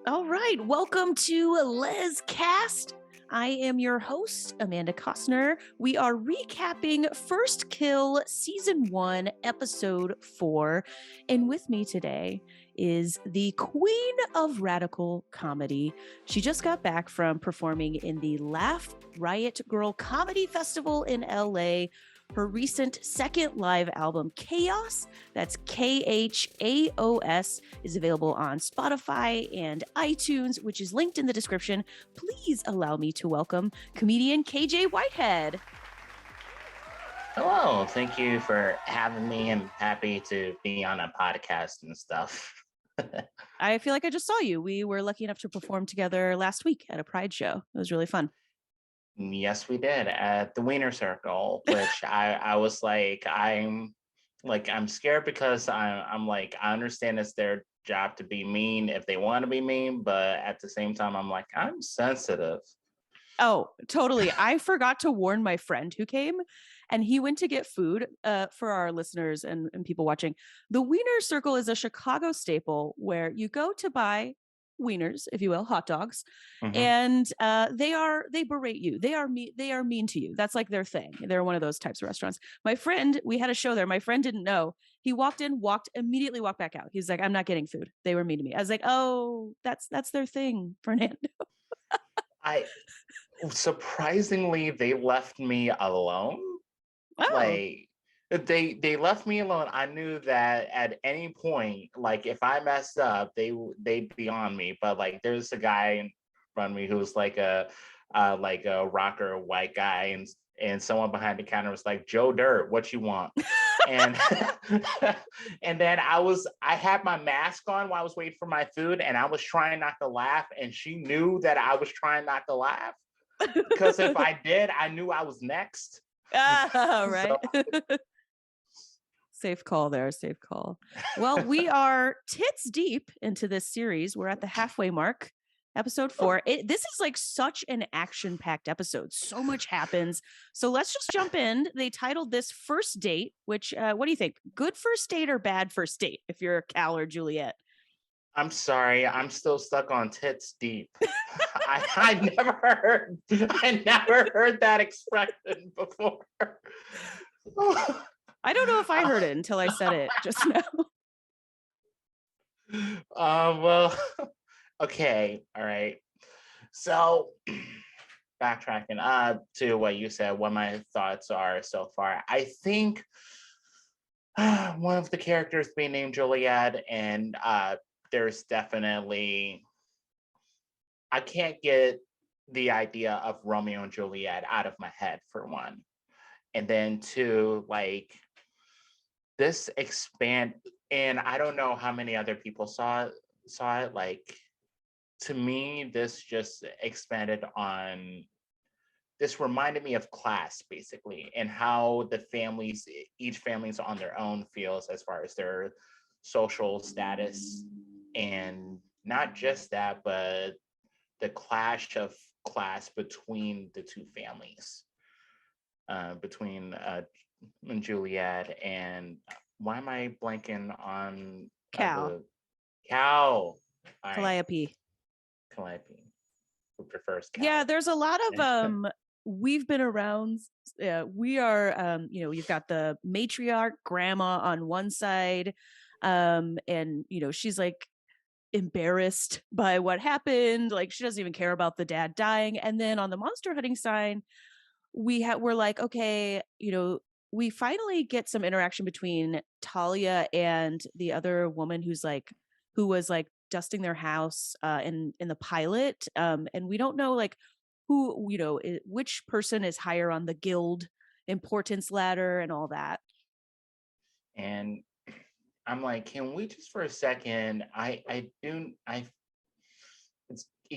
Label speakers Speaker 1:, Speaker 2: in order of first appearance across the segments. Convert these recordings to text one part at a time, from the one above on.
Speaker 1: All right, welcome to LesCast. I am your host, Amanda Costner. We are recapping First Kill Season 1, Episode 4. And with me today is the queen of radical comedy. She just got back from performing in the Laugh Riot Girl Comedy Festival in LA. Her recent second live album, Chaos, that's KHAOS, is available on Spotify and iTunes, which is linked in the description. Please allow me to welcome comedian KJ Whitehead.
Speaker 2: Hello, thank you for having me. I'm happy to be on a podcast and stuff.
Speaker 1: I feel like I just saw you. We were lucky enough to perform together last week at a Pride show. It was really fun.
Speaker 2: Yes, we did at the Wiener Circle, which I was like, I'm scared because I'm like, I understand it's their job to be mean if they want to be mean, but at the same time, I'm like, I'm sensitive.
Speaker 1: Oh, totally. I forgot to warn my friend who came, and he went to get food for our listeners and people watching. The Wiener Circle is a Chicago staple where you go to buy wieners, if you will, hot dogs, and they berate you. They are mean to you. That's like their thing. They're one of those types of restaurants. My friend, we had a show there. My friend didn't know. He walked in, immediately walked back out. He's like, I'm not getting food. They were mean to me. I was like, oh, that's their thing, Fernando.
Speaker 2: I surprisingly they left me alone.
Speaker 1: Oh.
Speaker 2: Like they left me alone. I knew that at any point, like if I messed up, they'd be on me. But like there's a guy in front of me who's like a rocker white guy, and someone behind the counter was like, Joe Dirt, what you want? And and then I had my mask on while I was waiting for my food, and I was trying not to laugh, and she knew that I was trying not to laugh because if I did, I knew I was next.
Speaker 1: Right. So, safe call there. Safe call. Well, we are tits deep into this series. We're at the halfway mark. Episode 4. This is like such an action-packed episode. So much happens. So let's just jump in. They titled this First Date, which, what do you think? Good first date or bad first date if you're Cal or Juliet?
Speaker 2: I'm sorry, I'm still stuck on tits deep. I never heard that expression before.
Speaker 1: I don't know if I heard it until I said it just now.
Speaker 2: Well, okay, all right. So backtracking to what you said, what my thoughts are so far. I think one of the characters being named Juliet, and there's definitely, I can't get the idea of Romeo and Juliet out of my head, for one. And then two, like this expand, and I don't know how many other people saw it. Like to me, this just expanded on, this reminded me of Class basically, and how the families, each family's on their own feels as far as their social status. And not just that, but the clash of class between the two families, between Juliet and, why am I blanking on
Speaker 1: Cal?
Speaker 2: Calliope. Calliope, who prefers Cal.
Speaker 1: Yeah, there's a lot of we've been around. We are, you've got the matriarch grandma on one side, and she's like embarrassed by what happened. Like she doesn't even care about the dad dying. And then on the monster hunting side, we're like, okay, we finally get some interaction between Talia and the other woman who was like dusting their house in the pilot, and we don't know like who, which person is higher on the guild importance ladder and all that.
Speaker 2: And I'm like, can we just for a second, it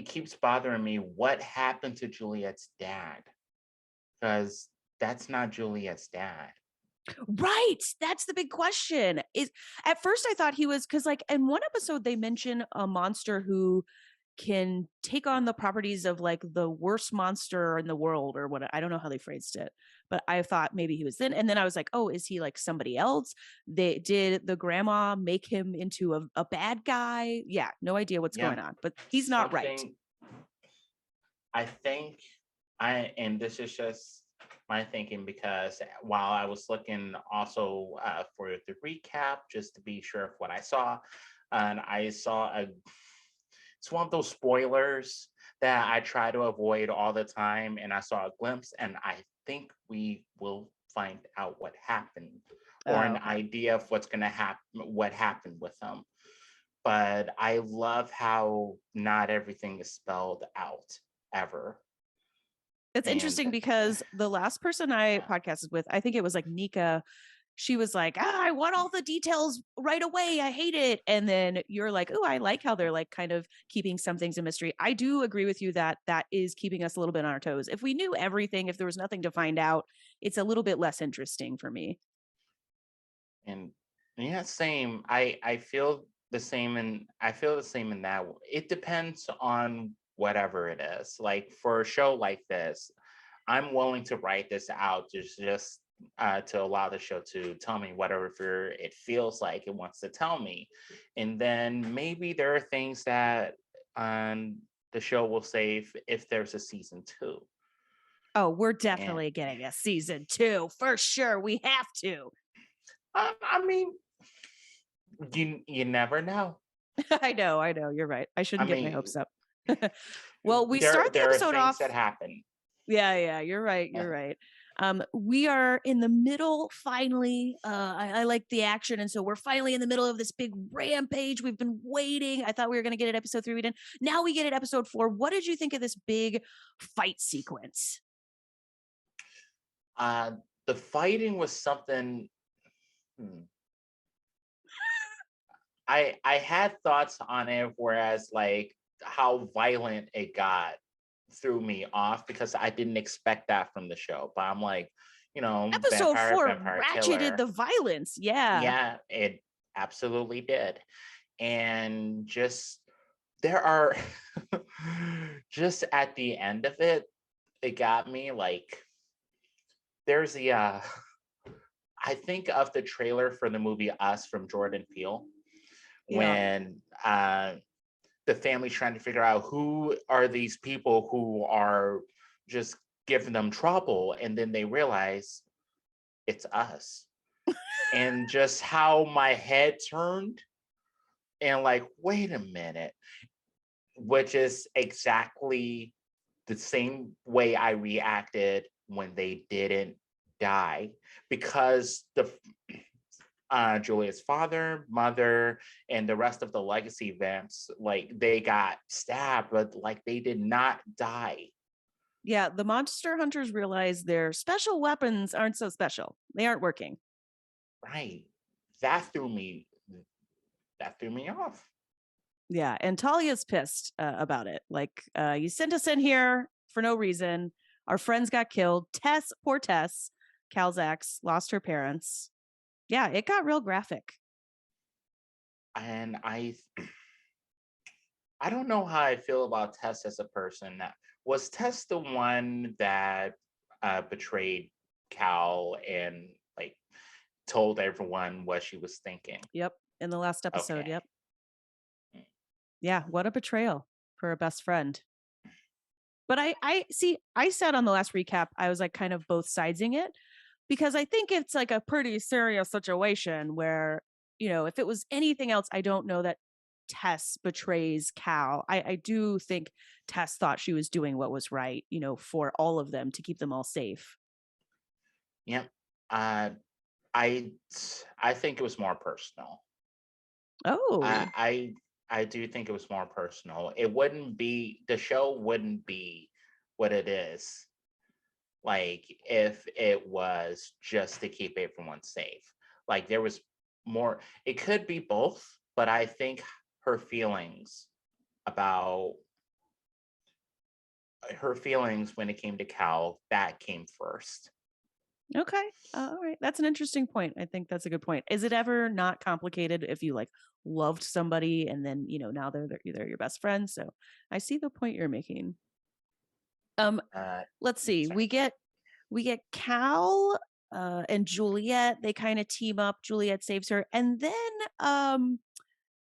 Speaker 2: keeps bothering me, what happened to Juliet's dad? Because that's not Juliet's dad.
Speaker 1: Right. That's the big question. Is at first I thought he was, because like in one episode they mention a monster who can take on the properties of like the worst monster in the world or what. I don't know how they phrased it, but I thought maybe he was then. And then I was like, oh, is he like somebody else? They did the grandma make him into a bad guy? Yeah, no idea what's
Speaker 2: Yeah,
Speaker 1: going on, but he's not right.
Speaker 2: something I think and this is just my thinking because while I was looking also for the recap just to be sure of what I saw, and I saw it's one of those spoilers that I try to avoid all the time, and I saw a glimpse, and I think we will find out what happened or
Speaker 1: Oh,
Speaker 2: an
Speaker 1: okay.
Speaker 2: idea of what's going to happen, what happened with them. But I love how not everything is spelled out ever.
Speaker 1: It's
Speaker 2: And
Speaker 1: interesting because the last person I podcasted with, I think it was like Nika, she was like, I want all the details right away. I hate it. And then you're like, oh, I like how they're like kind of keeping some things a mystery. I do agree with you that that is keeping us a little bit on our toes. If we knew everything, if there was nothing to find out, it's a little bit less interesting for me.
Speaker 2: and yeah, same. I feel the same, and I feel the same in that it depends on whatever it is. Like for a show like this, I'm willing to write this out just to allow the show to tell me whatever it feels like it wants to tell me, and then maybe there are things that the show will say if there's a season two.
Speaker 1: Oh, we're
Speaker 2: And
Speaker 1: definitely getting a season 2 for sure. We have to.
Speaker 2: I mean, you never know.
Speaker 1: I know. I know. You're right. I
Speaker 2: I
Speaker 1: shouldn't get my
Speaker 2: mean,
Speaker 1: hopes up. Well, we
Speaker 2: there
Speaker 1: start the
Speaker 2: are
Speaker 1: episode
Speaker 2: things
Speaker 1: off.
Speaker 2: that happen.
Speaker 1: Yeah, yeah, you're right. You're right. We are in the middle finally. I like the action, and so we're finally in the middle of this big rampage. We've been waiting. I thought we were going to get it episode 3. We didn't. Now we get it episode 4. What did you think of this big fight sequence?
Speaker 2: Uh, the fighting was something. hmm, I had thoughts on it, whereas like how violent it got threw me off because I didn't expect that from the show. But I'm like,
Speaker 1: Episode
Speaker 2: vampire,
Speaker 1: 4
Speaker 2: vampire
Speaker 1: ratcheted
Speaker 2: killer.
Speaker 1: the violence. Yeah.
Speaker 2: Yeah, it absolutely did. And just there are just at the end of it, it got me like there's the I think of the trailer for the movie Us from Jordan Peele
Speaker 1: Yeah.
Speaker 2: when the family's trying to figure out who are these people who are just giving them trouble, and then they realize it's us. And just how my head turned and like, wait a minute, which is exactly the same way I reacted when they didn't die, because the Julia's father, mother, and the rest of the legacy vamps, like they got stabbed, but like they did not die.
Speaker 1: Yeah. The monster hunters realize their special weapons aren't so special. They aren't working.
Speaker 2: Right. That threw me. That threw me off.
Speaker 1: Yeah, and Talia's pissed about it. Like, you sent us in here for no reason. Our friends got killed. Poor Tess, Calzax lost her parents. Yeah, it got real graphic.
Speaker 2: And I don't know how I feel about Tess as a person. Was Tess the one that betrayed Cal and like told everyone what she was thinking?
Speaker 1: Yep, in the last episode.
Speaker 2: Okay.
Speaker 1: Yep. Yeah, what a betrayal for a best friend. But I see. I said on the last recap, I was like kind of both sidesing it because I think it's like a pretty serious situation where, if it was anything else, I don't know that Tess betrays Cal. I do think Tess thought she was doing what was right, for all of them to keep them all safe.
Speaker 2: Yep. Uh, I I think it was more personal.
Speaker 1: Oh,
Speaker 2: I do think it was more personal. It wouldn't be the show wouldn't be what it is like if it was just to keep everyone safe. Like there was more. It could be both, but I think her feelings about her feelings when it came to Cal that came first.
Speaker 1: Okay. All right. That's an interesting point. I think that's a good point. Is it ever not complicated if you like loved somebody and then, now they're your best friend? So I see the point you're making. Um,
Speaker 2: Uh,
Speaker 1: let's see.
Speaker 2: sorry.
Speaker 1: We get Cal and Juliet. They kind of team up. Juliet saves her. And then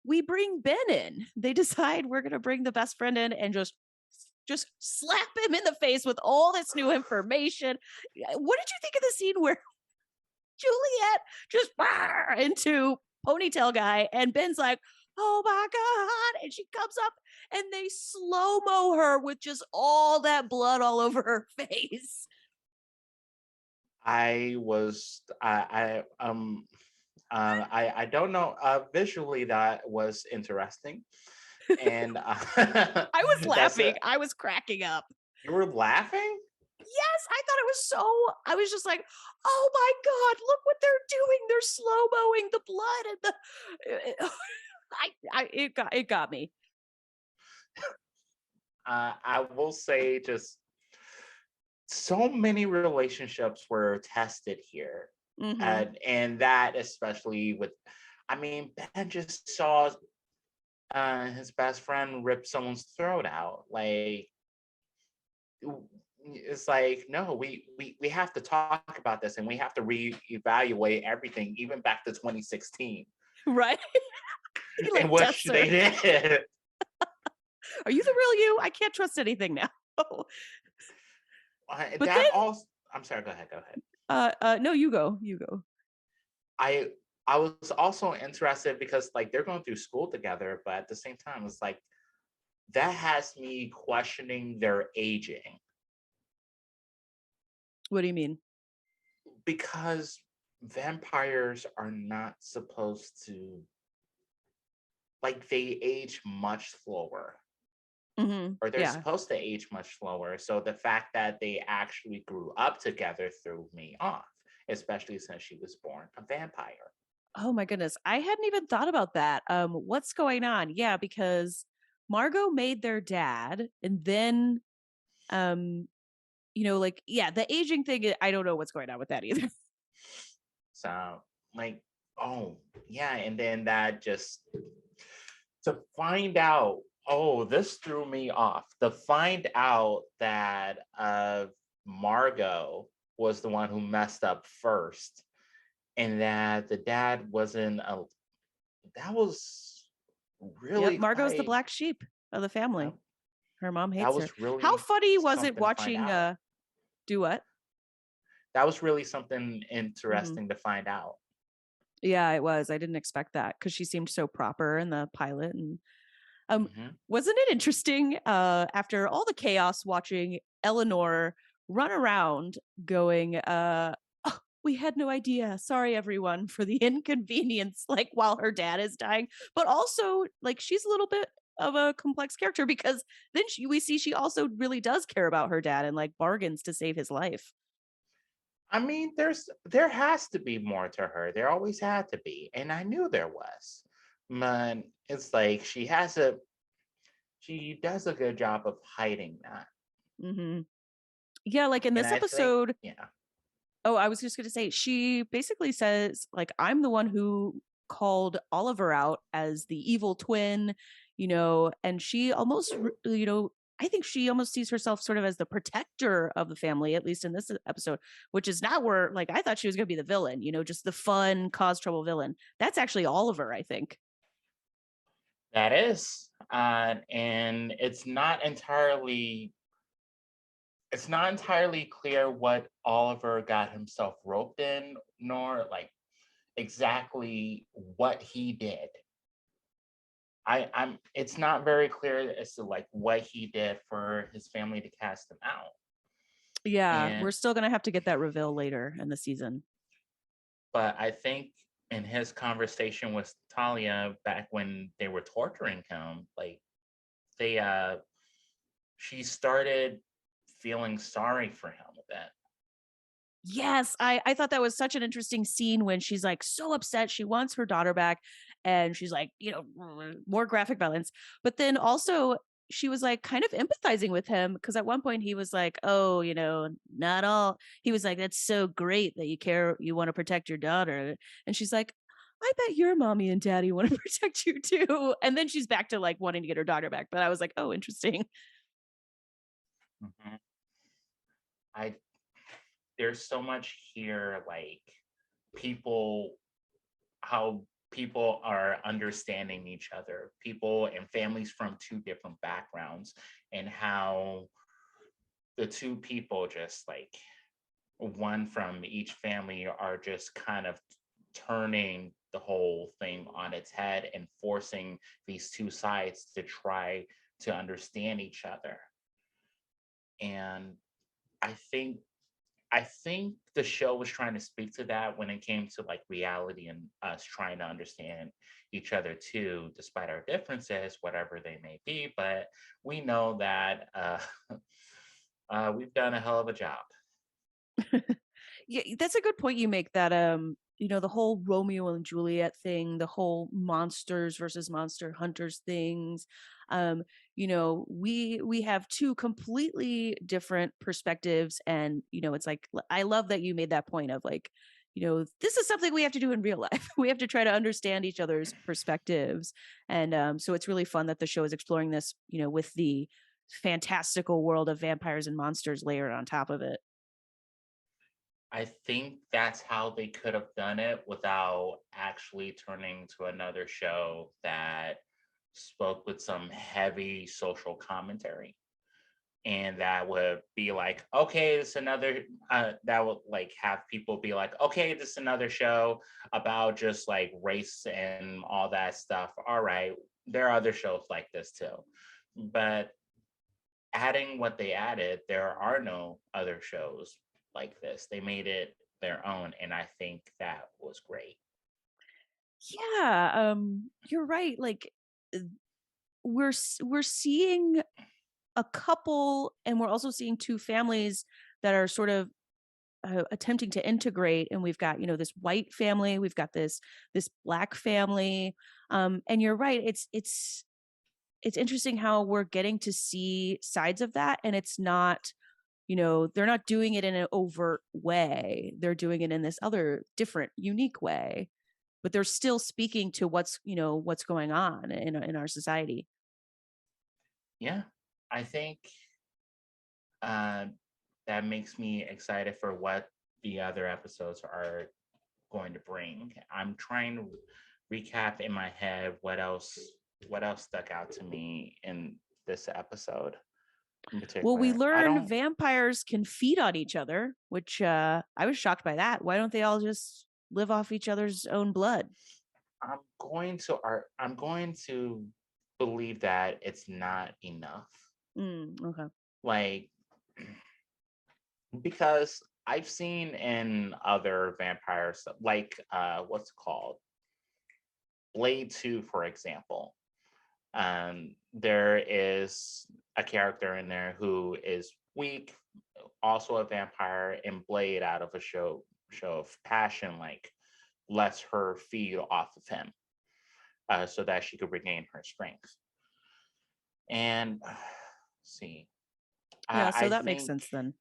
Speaker 1: we bring Ben in. They decide we're going to bring the best friend in and just slap him in the face with all this new information. What did you think of the scene where Juliet just into ponytail guy, and Ben's like, "Oh my god!" And she comes up, and they slow mo her with just all that blood all over her face.
Speaker 2: I don't know. Visually, that was interesting, and
Speaker 1: I was
Speaker 2: that's
Speaker 1: laughing. I was cracking up.
Speaker 2: you were laughing.
Speaker 1: Yes, I thought it was so. I was just like, "Oh my god! Look what they're doing! They're slow mowing the blood and the." It got me.
Speaker 2: I will say, just so many relationships were tested here,
Speaker 1: Mm-hmm.
Speaker 2: and that especially with, I mean, Ben just saw his best friend rip someone's throat out. Like, it's like, no, we have to talk about this, and we have to reevaluate everything, even back to 2016,
Speaker 1: Right? He
Speaker 2: in
Speaker 1: like
Speaker 2: which
Speaker 1: tests her.
Speaker 2: they did.
Speaker 1: Are you the real you? I can't trust anything now. But then,
Speaker 2: That also, I'm sorry, go ahead, go ahead.
Speaker 1: no, you go, you go.
Speaker 2: I I was also interested because like they're going through school together, but at the same time, it's like that has me questioning their aging,
Speaker 1: What do you mean?
Speaker 2: because vampires are not supposed to, like, they age much slower, or they're
Speaker 1: Yeah.
Speaker 2: supposed to age much slower. So the fact that they actually grew up together threw me off, especially since she was born a vampire.
Speaker 1: Oh my goodness, I hadn't even thought about that. What's going on? Yeah, because Margot made their dad, and then, um, like, yeah, the aging thing. I don't know what's going on with that either.
Speaker 2: So, like, oh yeah, and then that just, to find out, oh, this threw me off. To find out that Margot was the one who messed up first, and that the dad wasn't a, that was
Speaker 1: Yep,
Speaker 2: really
Speaker 1: Margot's the
Speaker 2: quite,
Speaker 1: black sheep of the family.
Speaker 2: that,
Speaker 1: Her mom
Speaker 2: that
Speaker 1: hates her.
Speaker 2: was
Speaker 1: How
Speaker 2: really
Speaker 1: funny was it
Speaker 2: something to find
Speaker 1: watching?
Speaker 2: out.
Speaker 1: Do what?
Speaker 2: That was really something
Speaker 1: Hmm.
Speaker 2: interesting to find out.
Speaker 1: Yeah, it was. I didn't expect that because she seemed so proper in the pilot, and Um,
Speaker 2: Hmm.
Speaker 1: wasn't it interesting after all the chaos watching Eleanor run around going, "Oh, we had no idea. Sorry, everyone, for the inconvenience," like while her dad is dying. But also, like, she's a little bit of a complex character because then we see she also really does care about her dad and like bargains to save his life.
Speaker 2: I mean, there has to be more to her. There always had to be, and I knew there was. But it's like she does a good job of hiding that,
Speaker 1: Hmm. Yeah, like in
Speaker 2: and
Speaker 1: this
Speaker 2: I think,
Speaker 1: episode.
Speaker 2: yeah,
Speaker 1: Oh, I was just going to say, she basically says, like, I'm the one who called Oliver out as the evil twin, and she almost, I think she almost sees herself sort of as the protector of the family, at least in this episode, which is not where, like, I thought she was going to be the villain, just the fun, cause trouble villain. That's actually Oliver, I think.
Speaker 2: that is, and it's not entirely clear what Oliver got himself roped in, nor like exactly what he did. I'm It's not very clear as to like what he did for his family to cast him out.
Speaker 1: Yeah,
Speaker 2: And
Speaker 1: we're still going to have to get that reveal later in the season.
Speaker 2: but I think in his conversation with Talia back when they were torturing him, like they she started feeling sorry for him a bit.
Speaker 1: Yes, I thought that was such an interesting scene when she's like so upset she wants her daughter back, and she's like, more graphic violence, but then also she was like kind of empathizing with him, because at one point he was like, oh, not all, he was like, that's so great that you want to protect your daughter. And she's like, I bet your mommy and daddy want to protect you too. And then she's back to like wanting to get her daughter back. But I was like, oh, interesting.
Speaker 2: Mhm. I There's so much here, like people, how people are understanding each other, people and families from two different backgrounds, and how the two people just like one from each family are just kind of turning the whole thing on its head and forcing these two sides to try to understand each other. And I think I think the show was trying to speak to that when it came to like reality and us trying to understand each other too, despite our differences, whatever they may be. But we know that we've done a hell of a job.
Speaker 1: Yeah, that's a good point you make, that the whole Romeo and Juliet thing, the whole monsters versus monster hunters things. um we have two completely different perspectives, and it's like, I love that you made that point of like, this is something we have to do in real life. We have to try to understand each other's perspectives. And so it's really fun that the show is exploring this, with the fantastical world of vampires and monsters layered on top of it.
Speaker 2: I think that's how they could have done it without actually turning to another show that spoke with some heavy social commentary. And that would be like, okay, it's another, that would like have people be like, okay, this is another show about just like race and all that stuff. All right, there are other shows like this too. But adding what they added, there are no other shows like this. They made it their own, and I think that was great.
Speaker 1: Yeah, you're right. Like, uh, we're seeing a couple, and we're also seeing two families that are sort of attempting to integrate. And we've got, this white family, we've got this black family. And you're right. It's interesting how we're getting to see sides of that, and it's not, they're not doing it in an overt way. They're doing it in this other different, unique way, but they're still speaking to what's going on in our society.
Speaker 2: Yeah, I think uh, that makes me excited for what the other episodes are going to bring. I'm trying to recap in my head what else stuck out to me in this episode in
Speaker 1: Well, we
Speaker 2: particular. I
Speaker 1: learned
Speaker 2: don't.
Speaker 1: vampires can feed on each other, which I was shocked by that. Why don't they all just live off each other's own blood?
Speaker 2: I'm going to believe that it's not enough.
Speaker 1: Okay.
Speaker 2: Like because I've seen in other vampires, like what's it called? Blade 2, for example. There is a character in there who is weak, also a vampire, and Blade, out of a show of passion, like lets her feed off of him, so that she could regain her strength. And see,
Speaker 1: Yeah,
Speaker 2: I
Speaker 1: so that makes
Speaker 2: think,
Speaker 1: sense then.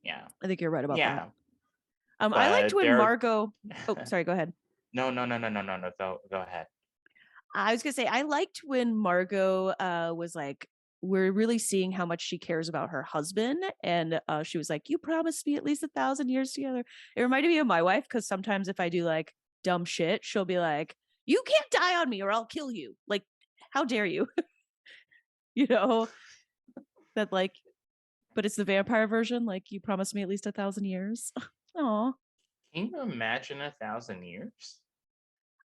Speaker 2: yeah,
Speaker 1: I think you're right about that.
Speaker 2: yeah,
Speaker 1: I liked
Speaker 2: but
Speaker 1: when
Speaker 2: there.
Speaker 1: Margot. Oh, sorry. Go ahead.
Speaker 2: No, no, no, no, no, no, no. Go ahead.
Speaker 1: I was gonna say I liked when Margot was like, we're really seeing how much she cares about her husband, and she was like, "You promised me at least 1,000 years together." It reminded me of my wife, because sometimes if I do like dumb shit, she'll be like, "You can't die on me, or I'll kill you." Like, how dare you? you know that like, but it's the vampire version. Like, you promised me at least 1,000 years. Oh,
Speaker 2: Can you imagine 1,000 years?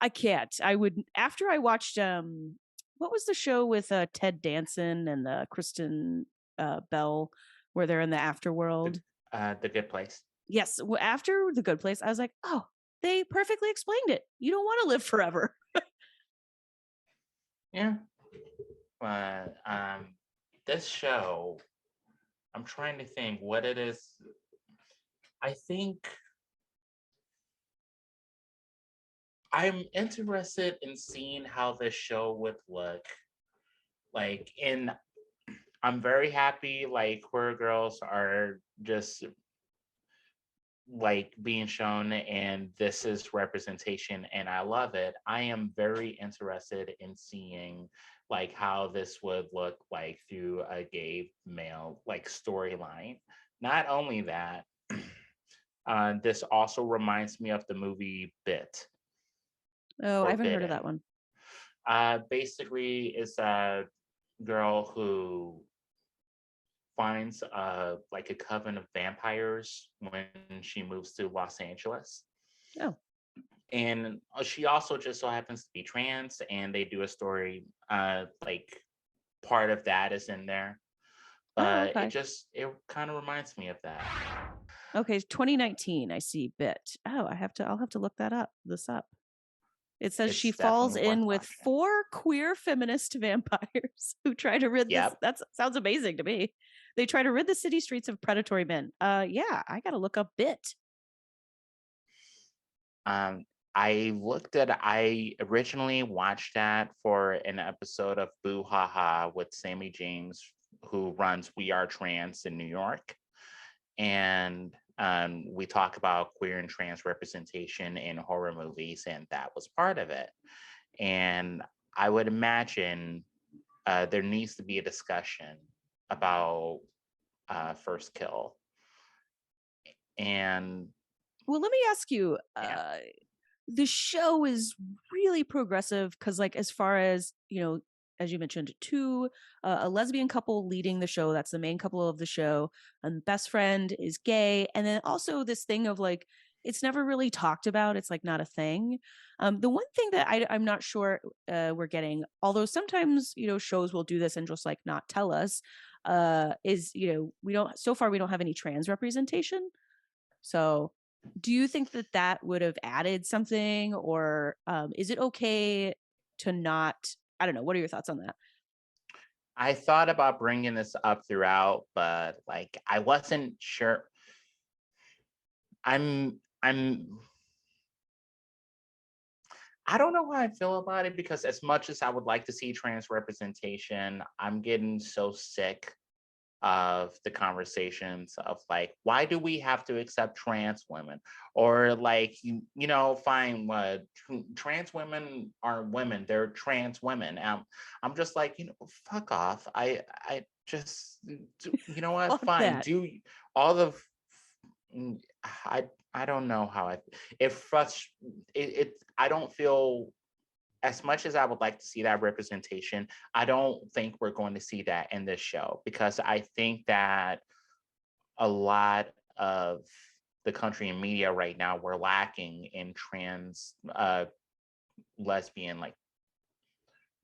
Speaker 1: I can't. I would, after I watched what was the show with Ted Danson and Kristen Bell, where they're in the
Speaker 2: The
Speaker 1: afterworld?
Speaker 2: the Good Place.
Speaker 1: Yes, after The Good Place, I was like, oh, they perfectly explained it. You don't want to live forever.
Speaker 2: Yeah, but this show, I'm trying to think what it is. I think I'm interested in seeing how this show would look like in I'm very happy like queer girls are just like being shown and this is representation and I love it. I am very interested in seeing like how this would look like through a gay male like storyline. Not only that, this also reminds me of the movie Bit,
Speaker 1: Oh, I haven't heard of that
Speaker 2: Forbidden.
Speaker 1: one.
Speaker 2: Basically it's a girl who finds like a coven of vampires when she moves to Los Angeles.
Speaker 1: Oh.
Speaker 2: And she also just so happens to be trans, and they do a story like part of that is in there,
Speaker 1: Oh,
Speaker 2: but
Speaker 1: okay.
Speaker 2: it kind of reminds me of that.
Speaker 1: Okay, 2019, I see Bit. Oh, I'll have to look that up. This up. It says she
Speaker 2: It's
Speaker 1: falls
Speaker 2: definitely worth
Speaker 1: in with
Speaker 2: watching.
Speaker 1: 4 queer feminist vampires who try to rid this
Speaker 2: Yep.
Speaker 1: that sounds amazing to me. They try to rid the city streets of predatory men. Yeah, I gotta look up Bit.
Speaker 2: um I originally watched that for an episode of Boo Ha Ha with Sammy James, who runs We Are Trans in New York. And we talk about queer and trans representation in horror movies, and that was part of it. And I would imagine there needs to be a discussion about first kill. And
Speaker 1: Well, let me ask you,
Speaker 2: yeah,
Speaker 1: the show is really progressive because, like, as far as, as you mentioned, a lesbian couple leading the show, that's the main couple of the show, and best friend is gay, and then also this thing of, like, it's never really talked about, it's, like, not a thing. The one thing that I'm not sure, we're getting, although sometimes, shows will do this and just, like, not tell us, is, we don't have any trans representation. So, do you think that that would have added something, or is it okay to not? I don't know. What are your thoughts on that?
Speaker 2: I thought about bringing this up throughout, but like I wasn't sure. I'm I don't know how I feel about it because as much as I would like to see trans representation, I'm getting so sick of the conversations of like, why do we have to accept trans women? Or like, fine, what trans women are women, they're trans women. I'm just like, fuck off. I just, you know what?
Speaker 1: Fuck
Speaker 2: Fine,
Speaker 1: that.
Speaker 2: do all the. Mm, I don't know how it frust I don't feel as much as I would like to see that representation, I don't think we're going to see that in this show because I think that a lot of the country and media right now we're lacking in trans lesbian like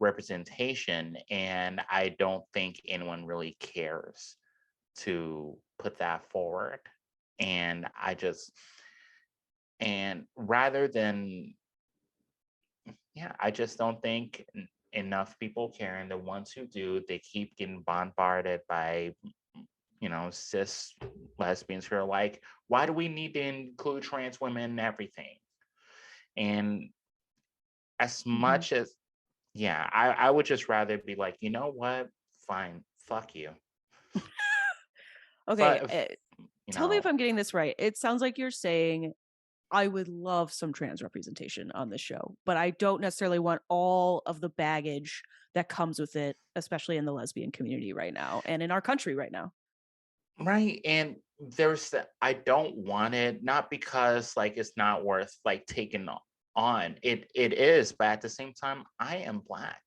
Speaker 2: representation, and I don't think anyone really cares to put that forward. And rather than, yeah, I just don't think enough people care. And the ones who do, they keep getting bombarded by, cis lesbians who are like, why do we need to include trans women in everything? And as
Speaker 1: Mhm.
Speaker 2: much as, yeah, I would just rather be like, you know what? Fine, fuck you.
Speaker 1: Okay,
Speaker 2: Fuck, you
Speaker 1: tell me if
Speaker 2: know,
Speaker 1: I'm getting this right. It sounds like you're saying I would love some trans representation on this show, but I don't necessarily want all of the baggage that comes with it, especially in the lesbian community right now and in our country right now.
Speaker 2: right. And I don't want it, not because like it's not worth like taking on. It is, but at the same time, I am black.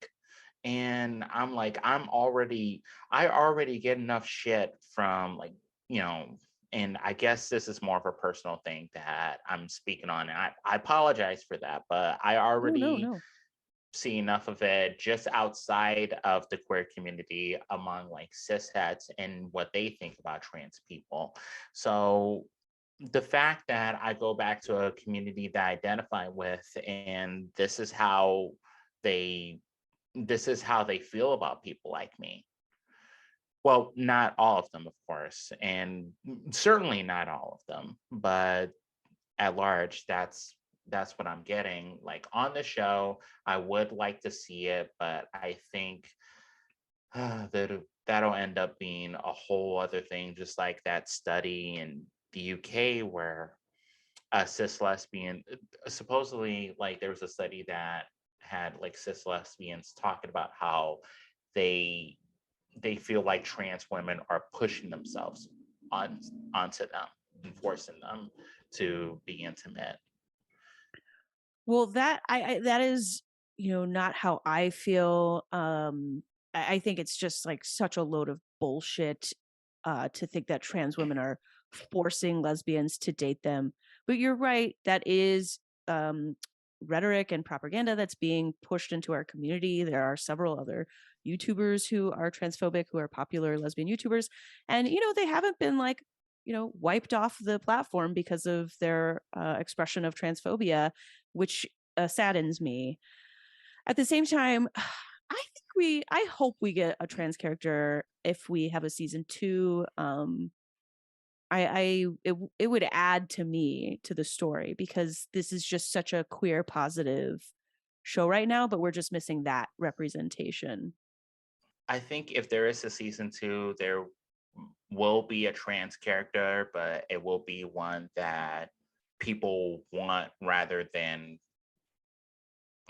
Speaker 2: And I'm like, I already get enough shit from like, you know, and I guess this is more of a personal thing that I'm speaking on. And I apologize for that, but I
Speaker 1: No, no,
Speaker 2: already
Speaker 1: no.
Speaker 2: see enough of it just outside of the queer community among like cisheads and what they think about trans people. So the fact that I go back to a community that I identify with and they this is how they feel about people like me. Well, not all of them, of course, and certainly not all of them, but at large, that's what I'm getting. Like on the show, I would like to see it, but I think the that'll end up being a whole other thing, just like that study in the UK where a cis lesbian supposedly, like, there was a study that had like cis lesbians talking about how they they feel like trans women are pushing themselves on onto them and forcing them to be intimate.
Speaker 1: Well, I that is, not how I feel. I think it's just like such a load of bullshit to think that trans women are forcing lesbians to date them. But you're right, that is um rhetoric and propaganda that's being pushed into our community. There are several other YouTubers who are transphobic, who are popular lesbian YouTubers, and they haven't been like, wiped off the platform because of their expression of transphobia, which saddens me. At the same time, I hope we get a trans character if we have a season 2. It would add to me to the story, because this is just such a queer positive show right now, but we're just missing that representation.
Speaker 2: I think if there is a season 2, there will be a trans character, but it will be one that people want rather than,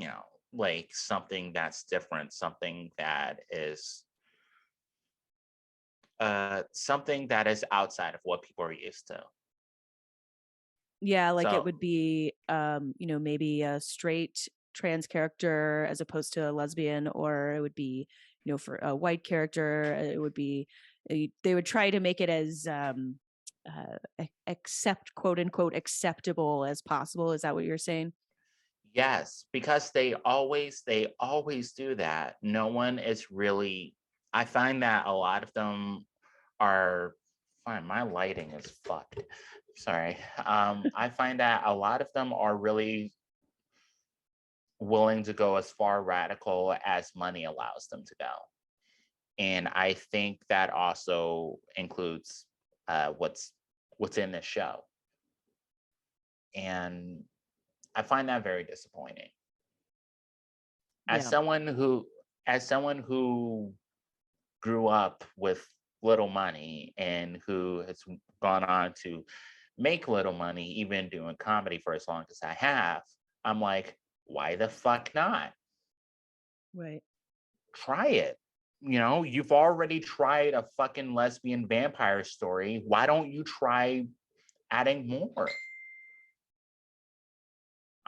Speaker 2: you know, like something that's different, something that is outside of what people are used to.
Speaker 1: Yeah, like it
Speaker 2: So
Speaker 1: would be maybe a straight trans character as opposed to a lesbian, or it would be, for a white character, it would be they would try to make it as accept quote unquote acceptable as possible. Is that what you're saying?
Speaker 2: yes, because they always do that. No one is really, I find that a lot of them are fine. My lighting is fucked. Sorry. I find that a lot of them are really willing to go as far radical as money allows them to go. And I think that also includes what's in this show. And I find that very disappointing. As
Speaker 1: Yeah.
Speaker 2: someone who as someone who grew up with little money and who has gone on to make little money, even doing comedy for as long as I have, I'm like, why the fuck not?
Speaker 1: Right.
Speaker 2: Try it. You know, you've already tried a fucking lesbian vampire story. Why don't you try adding more?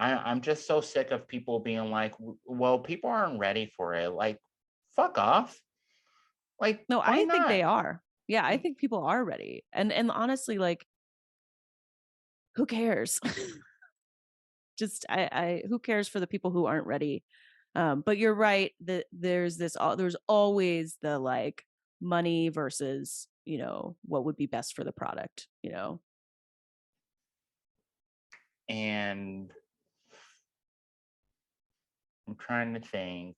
Speaker 2: I'm just so sick of people being like, well, people aren't ready for it. Like, fuck off. Like,
Speaker 1: No,
Speaker 2: why
Speaker 1: I think
Speaker 2: not?
Speaker 1: they are. Yeah, I think people are ready. And honestly, like, who cares? Just I who cares for the people who aren't ready? But you're right that there's always the like money versus, what would be best for the product.
Speaker 2: And I'm trying to think.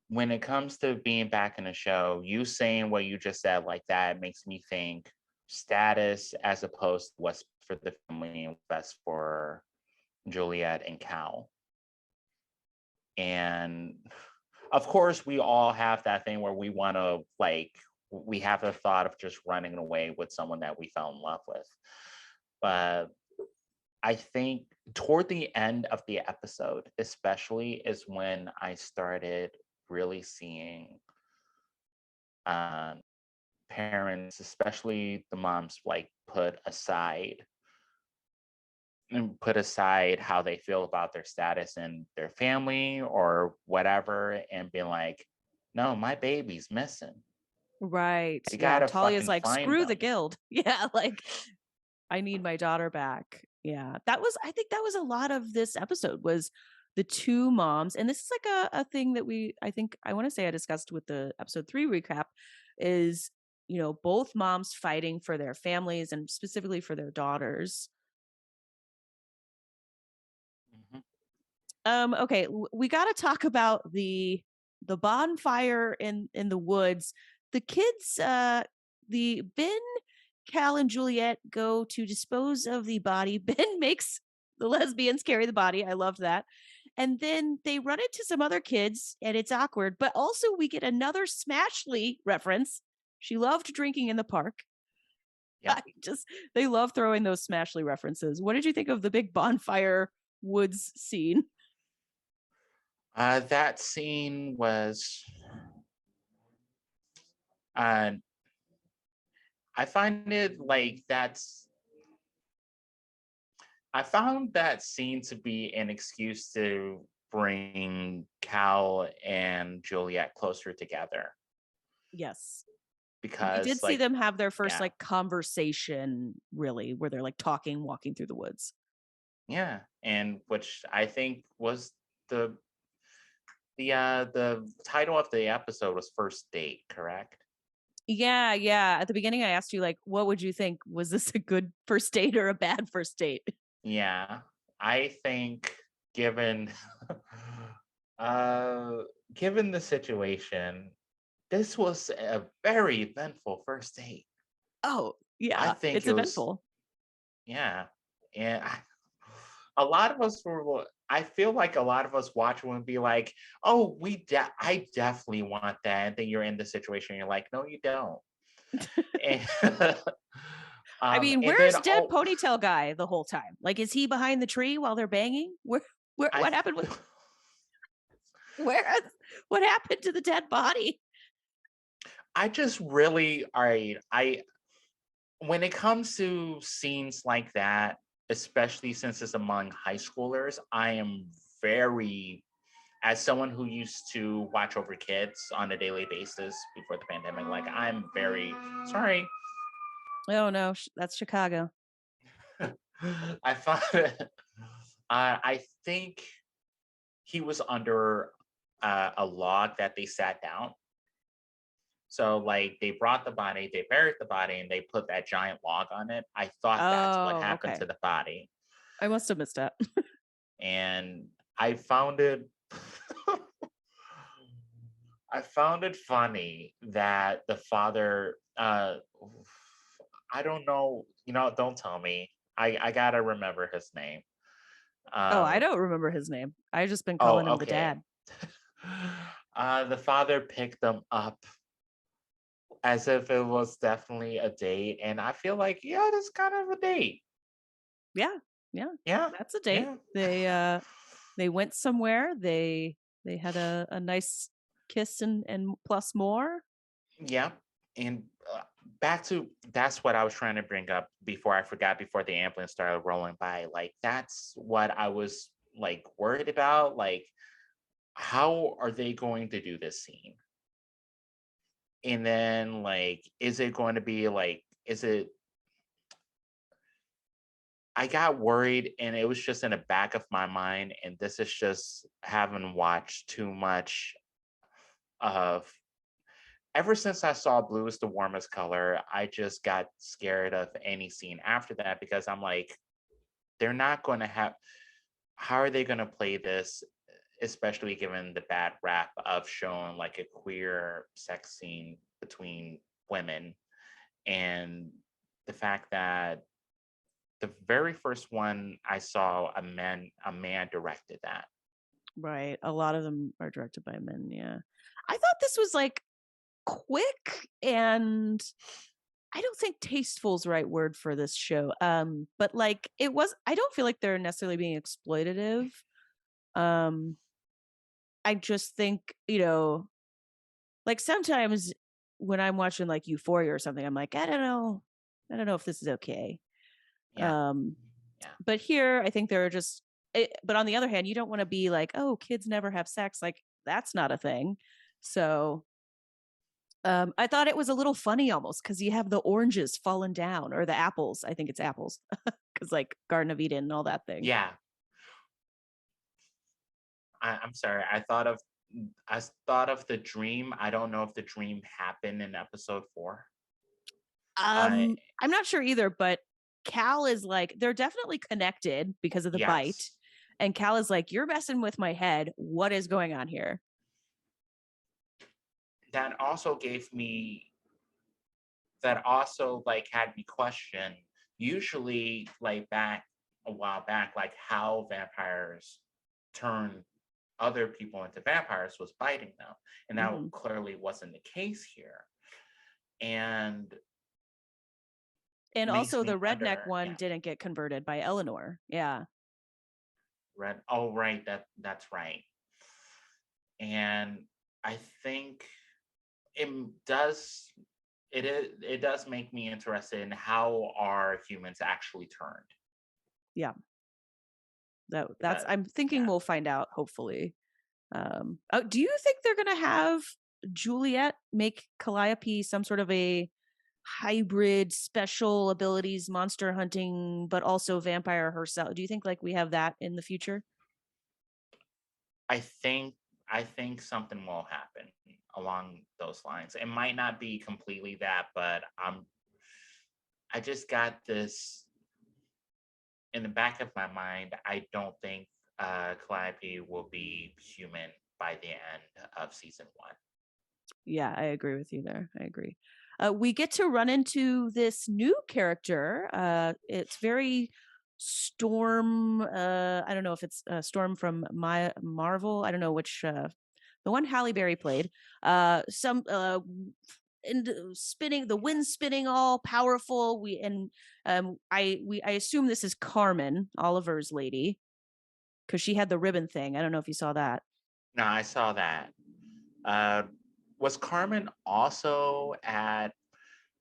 Speaker 2: When it comes to being back in a show, you saying what you just said like that makes me think status as opposed to what's for the family and best for Juliet and Cal. And of course, we all have that thing where we want to, like, we have the thought of just running away with someone that we fell in love with. But I think toward the end of the episode, especially, is when I started really seeing uh, parents, especially the moms, like put aside how they feel about their status and their family or whatever, and being like, no, my baby's missing.
Speaker 1: Right.
Speaker 2: You
Speaker 1: Yeah.
Speaker 2: gotta
Speaker 1: Talia's
Speaker 2: fucking
Speaker 1: like,
Speaker 2: find
Speaker 1: screw the
Speaker 2: them.
Speaker 1: guild. Yeah, like I need my daughter back. Yeah. I think that was a lot of this episode was the two moms. And this is like a thing that I think I want to say I discussed with the episode 3 recap is, both moms fighting for their families and specifically for their daughters.
Speaker 2: Mhm.
Speaker 1: Okay, we got to talk about the bonfire in the woods. The kids, the Ben, Cal, and Juliet go to dispose of the body. Ben makes the lesbians carry the body. I loved that. And then they run into some other kids and it's awkward, but also we get another Smashly reference. She loved drinking in the park. I
Speaker 2: Yep.
Speaker 1: just they love throwing those Smashly references. What did you think of the big bonfire woods scene?
Speaker 2: That scene was. Uh, I find it like that's. I found that scene to be an excuse to bring Cal and Juliet closer together
Speaker 1: Yes. You
Speaker 2: because,
Speaker 1: did see them have their first
Speaker 2: yeah,
Speaker 1: like conversation, really, where they're like talking, walking through the woods.
Speaker 2: yeah, and which I think was the the title of the episode was First Date, correct?
Speaker 1: Yeah, yeah. At the beginning, I asked you, like, what would you think? Was this a good first date or a bad first date?
Speaker 2: Yeah, I think given uh given the situation, this was a very eventful first date.
Speaker 1: Oh,
Speaker 2: I
Speaker 1: yeah,
Speaker 2: think
Speaker 1: it's
Speaker 2: it was,
Speaker 1: eventful.
Speaker 2: yeah, and a lot of us I feel like a lot of us watch and be like, "Oh, I definitely want that." And then you're in the situation, you're like, "No, you don't." And,
Speaker 1: I mean,
Speaker 2: and then
Speaker 1: where's dead ponytail guy the whole time? Like, is he behind the tree while they're banging?
Speaker 2: I
Speaker 1: What happened with where? What happened to the dead body?
Speaker 2: I just really, all right, I when it comes to scenes like that, especially since it's among high schoolers, I am very, as someone who used to watch over kids on a daily basis before the pandemic, like I'm very sorry.
Speaker 1: Oh no, that's Chicago.
Speaker 2: I thought I think he was under a log that they sat down. So like they brought the body, they buried the body, and they put that giant log on it. I thought that's what
Speaker 1: Oh,
Speaker 2: happened
Speaker 1: okay.
Speaker 2: to the body.
Speaker 1: I must have missed that.
Speaker 2: And I found it I found it funny that the father I don't know, don't tell me. I gotta remember his name.
Speaker 1: Oh, I
Speaker 2: Um
Speaker 1: don't remember his name. I just been calling
Speaker 2: oh,
Speaker 1: him the
Speaker 2: okay.
Speaker 1: dad.
Speaker 2: The father picked them up as if it was definitely a date. And I feel like, yeah, that's kind of a date.
Speaker 1: Yeah, yeah,
Speaker 2: Yeah,
Speaker 1: that's a date.
Speaker 2: yeah.
Speaker 1: They went somewhere. They had a nice kiss and plus more.
Speaker 2: Yeah. And back to that's what I was trying to bring up before I forgot before the ambulance started rolling by. Like that's what I was like worried about. Like, how are they going to do this scene? And then like, is it going to be like, is it I got worried and it was just in the back of my mind. And this is just having watched too much of ever since I saw blue is the warmest color, I just got scared of any scene after that because I'm like, they're not going to have, how are they going to play this, especially given the bad rap of showing like a queer sex scene between women and the fact that the very first one I saw a man directed that.
Speaker 1: Right. A lot of them are directed by men. Yeah. I thought this was like quick and I don't think tasteful is the right word for this show. But like it was I don't feel like they're necessarily being exploitative. Um, I just think, like sometimes when I'm watching like Euphoria or something, I'm like, I don't know. I don't know if this is okay.
Speaker 2: Yeah.
Speaker 1: Um,
Speaker 2: Yeah.
Speaker 1: but here I think there are but on the other hand, you don't want to be like, oh, kids never have sex. Like that's not a thing. So I thought it was a little funny almost because you have the oranges falling down or the apples. I think it's apples because like Garden of Eden and all that thing.
Speaker 2: Yeah. I'm sorry. I thought of the dream. I don't know if the dream happened in episode 4. I
Speaker 1: I'm not sure either, but Cal is like, they're definitely connected because of the bite.
Speaker 2: Yes.
Speaker 1: And Cal is like, you're messing with my head. What is going on here?
Speaker 2: That also like had me question usually like back a while back like how vampires turn other people into vampires was biting them, and that
Speaker 1: Hmm.
Speaker 2: clearly wasn't the case here. And
Speaker 1: And
Speaker 2: makes
Speaker 1: also
Speaker 2: me
Speaker 1: the redneck
Speaker 2: wonder,
Speaker 1: one
Speaker 2: yeah,
Speaker 1: didn't get converted by Eleanor. Yeah.
Speaker 2: red. Oh, right, that's right. And I think it does it does make me interested in how are humans actually turned.
Speaker 1: Yeah. That's
Speaker 2: Because
Speaker 1: I'm thinking
Speaker 2: yeah,
Speaker 1: we'll find out hopefully. Do you think they're gonna have Juliet make Calliope some sort of a hybrid special abilities monster hunting but also vampire herself? Do you think like we have that in the future?
Speaker 2: I think I think something will happen along those lines. It might not be completely that, but I just got this in the back of my mind. I don't think Calliope will be human by the end of season one.
Speaker 1: Yeah, I agree with you there. I agree. We get to run into this new character. It's very Storm. I don't know if it's Storm from my Marvel. I don't know which. The one Halle Berry played. Some spinning, the wind spinning, all powerful. I assume this is Carmen, Oliver's lady, because she had the ribbon thing. I don't know if you saw that.
Speaker 2: No, I saw that. Uh, was Carmen also at,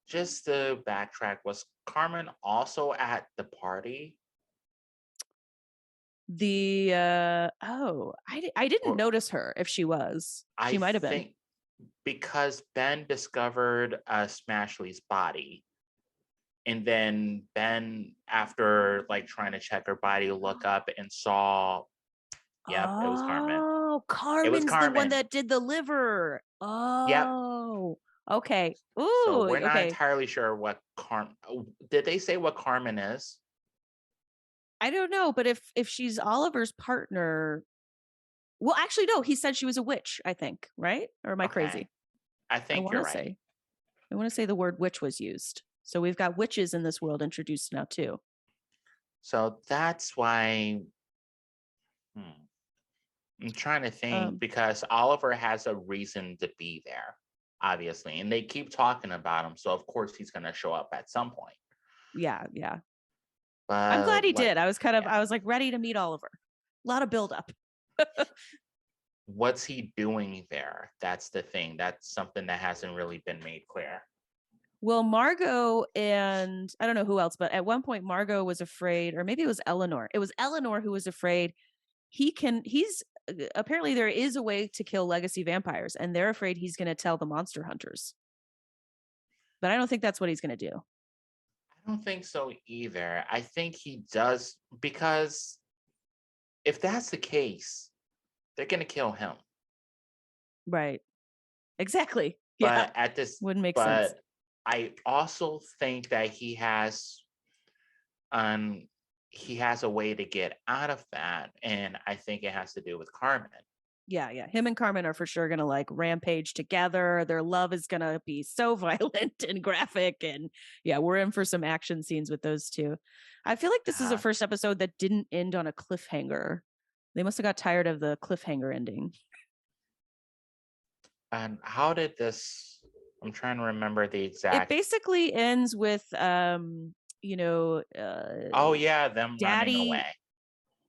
Speaker 2: just to backtrack, was Carmen also at the party?
Speaker 1: I didn't
Speaker 2: Or
Speaker 1: notice her if she was.
Speaker 2: I
Speaker 1: She might have been.
Speaker 2: think because Ben discovered Smashley's body, and then Ben, after like trying to check her body, look up and saw, yep, it was Carmen.
Speaker 1: Oh,
Speaker 2: It was
Speaker 1: Carmen's the one
Speaker 2: Carmen.
Speaker 1: that did the liver.
Speaker 2: Yep.
Speaker 1: Oh, okay.
Speaker 2: So
Speaker 1: Ooh,
Speaker 2: we're not
Speaker 1: okay.
Speaker 2: entirely sure what did they say what Carmen is?
Speaker 1: I don't know, but if she's Oliver's partner, well, actually, no. He said she was a witch. I think, right? Or am I
Speaker 2: Okay.
Speaker 1: crazy?
Speaker 2: I
Speaker 1: I
Speaker 2: think
Speaker 1: want
Speaker 2: you're
Speaker 1: to
Speaker 2: right.
Speaker 1: say. I want to say the word witch was used. So we've got witches in this world introduced now too.
Speaker 2: So that's why, hmm, I'm trying to think,
Speaker 1: Um,
Speaker 2: because Oliver has a reason to be there, obviously, and they keep talking about him. So of course he's going to show up at some point.
Speaker 1: yeah, yeah. I'm glad
Speaker 2: But
Speaker 1: he
Speaker 2: like,
Speaker 1: did.
Speaker 2: yeah,
Speaker 1: I was like ready to meet Oliver. A lot of buildup.
Speaker 2: what's he doing there? That's the thing. That's something that hasn't really been made clear.
Speaker 1: Well, Margot and I don't know who else, but at one point Margot was afraid, or maybe it was Eleanor. It was Eleanor who was afraid he's apparently there is a way to kill legacy vampires, and they're afraid he's going to tell the monster hunters. But I don't think that's what he's going to do.
Speaker 2: I don't think so either. I think he does, because if that's the case, they're going to kill him.
Speaker 1: Right. Exactly. Yeah.
Speaker 2: But at this,
Speaker 1: Wouldn't make sense.
Speaker 2: but I also think that um he has a way to get out of that, and I think it has to do with Carmen.
Speaker 1: Yeah, yeah. Him and Carmen are for sure going to like rampage together. Their love is going to be so violent and graphic. And yeah, we're in for some action scenes with those two. I feel like this is a
Speaker 2: Uh,
Speaker 1: first episode that didn't end on a cliffhanger. They must have got tired of the cliffhanger ending.
Speaker 2: and how did this? I'm trying to remember the
Speaker 1: It
Speaker 2: exact.
Speaker 1: basically ends with,
Speaker 2: Oh yeah, them running
Speaker 1: daddy.
Speaker 2: away.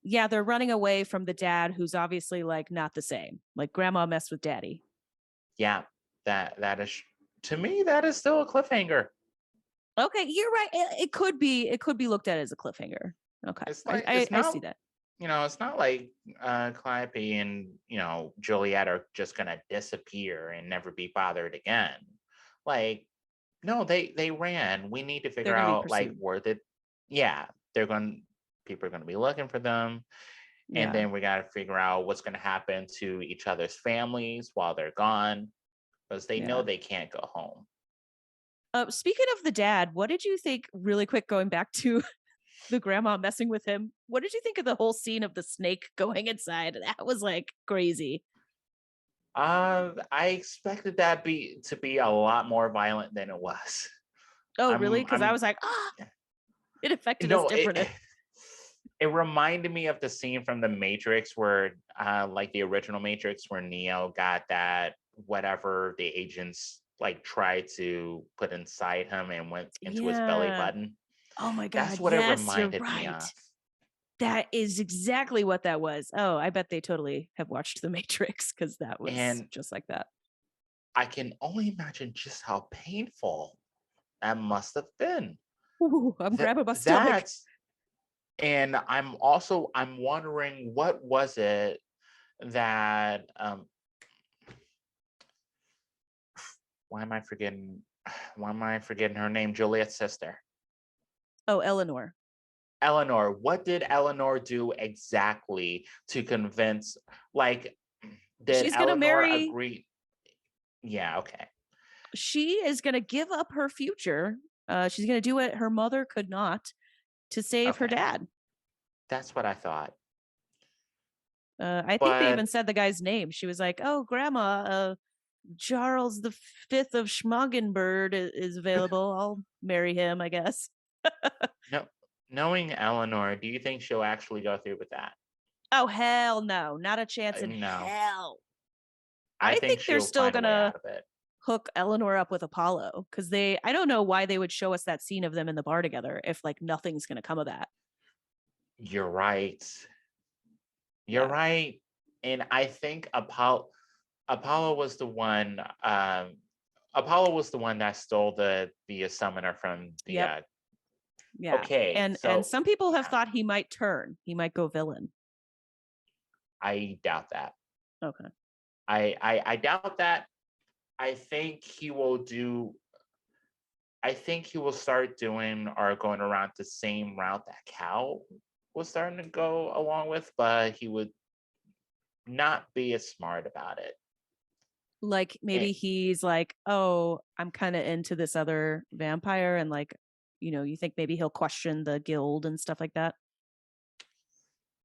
Speaker 1: Yeah, they're running away from the dad who's obviously like not the same. Like grandma messed with daddy.
Speaker 2: Yeah, that is, to me, that is still a cliffhanger.
Speaker 1: Okay, you're right. It could be looked at as a cliffhanger. Okay,
Speaker 2: It's like
Speaker 1: I
Speaker 2: it's
Speaker 1: I see
Speaker 2: not,
Speaker 1: that.
Speaker 2: it's not like Calliope and Juliet are just gonna disappear and never be bothered again. Like, no, they ran. We need to
Speaker 1: They're
Speaker 2: figure
Speaker 1: going to be
Speaker 2: out like
Speaker 1: pursued.
Speaker 2: where the, yeah, they're going people are going to be looking for them, and
Speaker 1: Yeah,
Speaker 2: then we got to figure out what's going to happen to each other's families while they're gone, because they know
Speaker 1: yeah.
Speaker 2: they can't go home.
Speaker 1: Speaking of the dad, what did you think? Really quick, going back to the grandma messing with him. What did you think of the whole scene of the snake going inside? That was like crazy.
Speaker 2: I expected that be to be a lot more violent than it was.
Speaker 1: Oh, really?
Speaker 2: I'm
Speaker 1: Because I
Speaker 2: I'm
Speaker 1: was like, it affected us
Speaker 2: no,
Speaker 1: different.
Speaker 2: it reminded me of the scene from the Matrix where, like the original Matrix, where Neo got that whatever the agents like tried to put inside him and went into his belly
Speaker 1: Yeah.
Speaker 2: button.
Speaker 1: Oh my
Speaker 2: That's
Speaker 1: God.
Speaker 2: what it
Speaker 1: Yes, you're
Speaker 2: reminded me
Speaker 1: right.
Speaker 2: of.
Speaker 1: That is exactly what that was. Oh, I bet they totally have watched The Matrix because that was
Speaker 2: And
Speaker 1: just like that.
Speaker 2: I can only imagine just how painful that must have been.
Speaker 1: Ooh, I'm
Speaker 2: That
Speaker 1: grabbing my stomach.
Speaker 2: that's and I'm wondering what was it that why am I forgetting why am I forgetting her name? Juliet's sister.
Speaker 1: Oh, Eleanor.
Speaker 2: Eleanor. What did Eleanor do exactly to convince, like, did
Speaker 1: She's going to
Speaker 2: Eleanor
Speaker 1: marry,
Speaker 2: agree? Yeah, okay.
Speaker 1: she is going to give up her future. She's going to do what her mother could not to save her
Speaker 2: Okay.
Speaker 1: dad.
Speaker 2: That's what I thought.
Speaker 1: I think they even
Speaker 2: But
Speaker 1: said the guy's name. She was like, "Oh, Grandma, Charles the Fifth of Schmagenberg is available. I'll marry him, I guess."
Speaker 2: no, knowing Eleanor, do you think she'll actually go through with that?
Speaker 1: Oh hell no, not a chance in
Speaker 2: No.
Speaker 1: hell.
Speaker 2: I
Speaker 1: I
Speaker 2: think
Speaker 1: think they're
Speaker 2: she'll
Speaker 1: still
Speaker 2: find a way
Speaker 1: gonna
Speaker 2: out of it.
Speaker 1: hook Eleanor up with Apollo because I don't know why they would show us that scene of them in the bar together if like nothing's gonna come of that.
Speaker 2: You're right. You're
Speaker 1: Yeah.
Speaker 2: right. And I think Apollo was the one. Apollo was the one that stole the summoner from the.
Speaker 1: Yep. Yeah.
Speaker 2: Okay,
Speaker 1: And
Speaker 2: so
Speaker 1: some people have
Speaker 2: yeah,
Speaker 1: thought he might turn. He might go villain.
Speaker 2: I doubt that.
Speaker 1: Okay.
Speaker 2: I doubt that. I think he will do. I think he will start doing or going around the same route that Cal was starting to go along with, but he would not be as smart about it.
Speaker 1: Like maybe
Speaker 2: it
Speaker 1: he's like, "Oh, I'm kind of into this other vampire," and like, you think maybe he'll question the guild and stuff like that.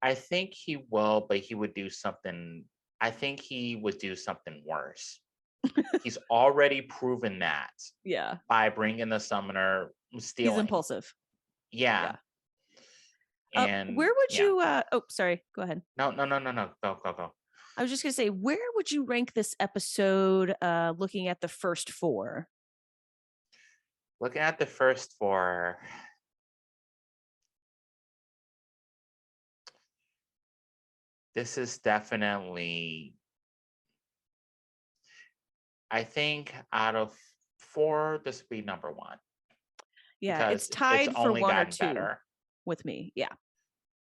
Speaker 2: I think he will, but he would do something. I think he would do something worse. He's already proven that
Speaker 1: Yeah.
Speaker 2: by bringing the summoner,
Speaker 1: He's
Speaker 2: stealing.
Speaker 1: impulsive.
Speaker 2: Yeah,
Speaker 1: Yeah.
Speaker 2: and
Speaker 1: Where would
Speaker 2: yeah.
Speaker 1: you oh, sorry, go ahead.
Speaker 2: No, no, no, no, no. Go, go, go.
Speaker 1: I was just going to say, where would you rank this episode looking at the first four?
Speaker 2: Looking at the first four, this is definitely. I think out of four, this would be number one
Speaker 1: Yeah, it's
Speaker 2: because it's
Speaker 1: tied for
Speaker 2: only
Speaker 1: one or
Speaker 2: gotten
Speaker 1: two
Speaker 2: better.
Speaker 1: with me. Yeah,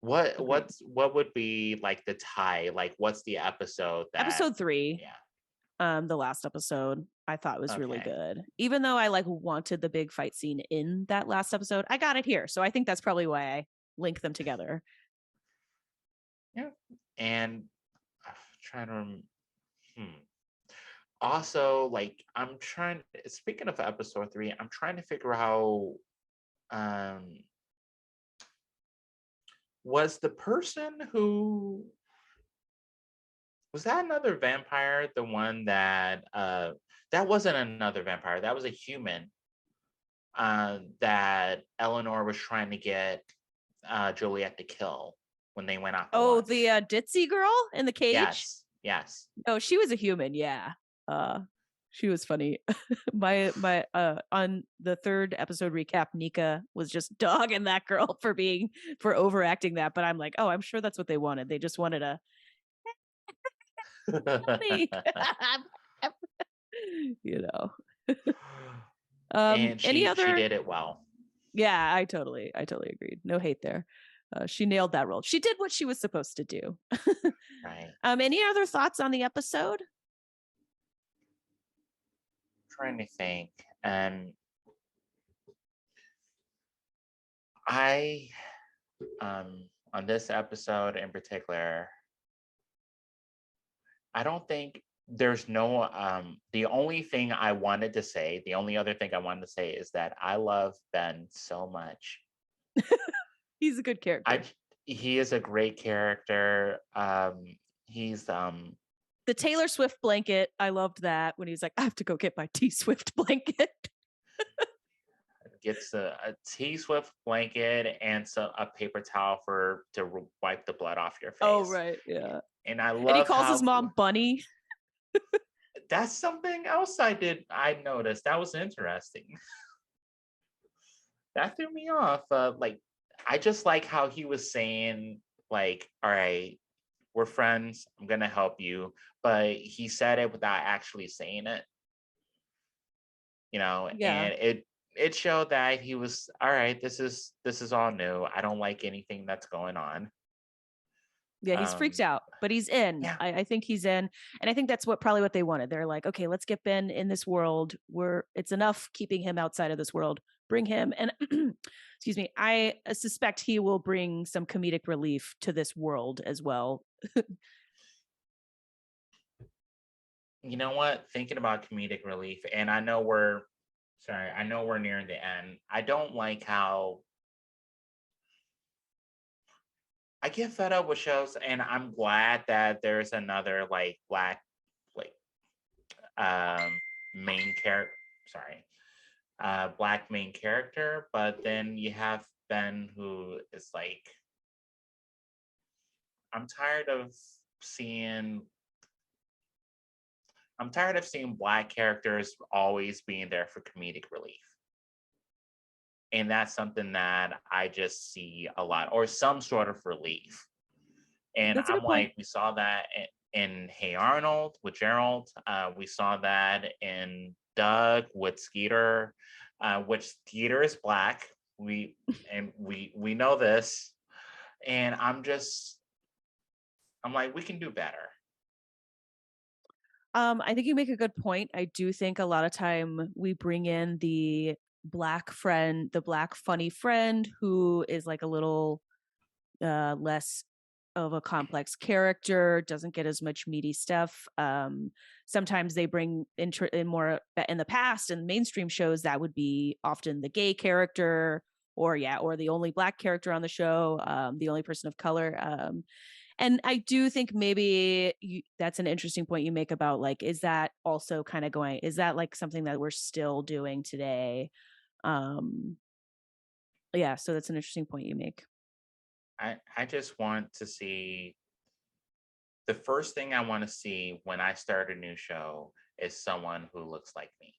Speaker 2: What
Speaker 1: agreed.
Speaker 2: what would be like the tie? Like, what's the episode that?
Speaker 1: Episode 3,
Speaker 2: Yeah.
Speaker 1: the last episode, I thought was really
Speaker 2: Okay.
Speaker 1: good. Even though I like wanted the big fight scene in that last episode, I got it here. So I think that's probably why I link them together.
Speaker 2: Yeah. And trying to. Hmm. Also, like, I'm trying. Speaking of episode 3, I'm trying to figure out. Um, was the person who was that another vampire? The one that that wasn't another vampire. That was a human. That Eleanor was trying to get Juliet to kill when they went out to
Speaker 1: Oh, the
Speaker 2: lunch.
Speaker 1: ditzy girl in the cage?
Speaker 2: Yes, yes.
Speaker 1: Oh, she was a human. Yeah. She was funny. my on the third episode recap, Nika was just dogging that girl for overacting that, but I'm like, oh, I'm sure that's what they wanted. They just wanted a funny. you know.
Speaker 2: And
Speaker 1: Any
Speaker 2: she
Speaker 1: other?
Speaker 2: did it well.
Speaker 1: Yeah, I totally agreed. No hate there. She nailed that role. She did what she was supposed to do.
Speaker 2: Right.
Speaker 1: Any other thoughts on the episode?
Speaker 2: Trying to think. And I on this episode in particular, I don't think there's no the only thing I wanted to say, the only other thing I wanted to say is that I love Ben so much.
Speaker 1: He's a good
Speaker 2: I
Speaker 1: character.
Speaker 2: he is a great character. He's
Speaker 1: The Taylor Swift blanket, I loved that when he was like, I have to go get my T Swift blanket.
Speaker 2: gets a T-Swift blanket and a paper towel to wipe the blood off your
Speaker 1: Oh,
Speaker 2: face.
Speaker 1: right. Yeah.
Speaker 2: And I
Speaker 1: And he
Speaker 2: love
Speaker 1: calls his
Speaker 2: how
Speaker 1: mom Bunny.
Speaker 2: that's something else I noticed. That was interesting. That threw me off. Like I just like how he was saying, like, all right, we're friends, I'm gonna help you. But he said it without actually saying it,
Speaker 1: Yeah.
Speaker 2: and it showed that he was all right, this is all new. I don't like anything that's going on.
Speaker 1: Yeah, he's freaked
Speaker 2: Um
Speaker 1: out, but he's in.
Speaker 2: yeah.
Speaker 1: I think he's in, and I think that's probably what they wanted. They're like, okay, let's get Ben in this world. It's enough keeping him outside of this world. Bring him, and excuse me, I suspect he will bring some comedic relief to this world as well.
Speaker 2: You know what? Thinking about comedic relief, and I know we're nearing the end. I don't like how I get fed up with shows, and I'm glad that there's another like black like um main character. Sorry, black main character, but then you have Ben who is like, I'm tired of seeing I'm tired of seeing black characters always being there for comedic relief. And that's something that I just see a lot, or some sort of relief. And
Speaker 1: That's a
Speaker 2: I'm
Speaker 1: good point.
Speaker 2: like, we saw that in Hey Arnold with Gerald. We saw that in Doug with Skeeter, which Skeeter is black. We know this, and I'm like, we can do better.
Speaker 1: I think you make a good point. I do think a lot of time we bring in the black friend, the black funny friend who is like a little less of a complex character, doesn't get as much meaty stuff. Sometimes they bring in more in the past and mainstream shows that would be often the gay character or the only black character on the show, the only person of color. And I do think maybe that's an interesting point you make about like, is that also kind of going, is that like something that we're still doing today? Um, yeah, so that's an interesting point you make.
Speaker 2: I just want to see the first thing I want to see when I start a new show is someone who looks like me.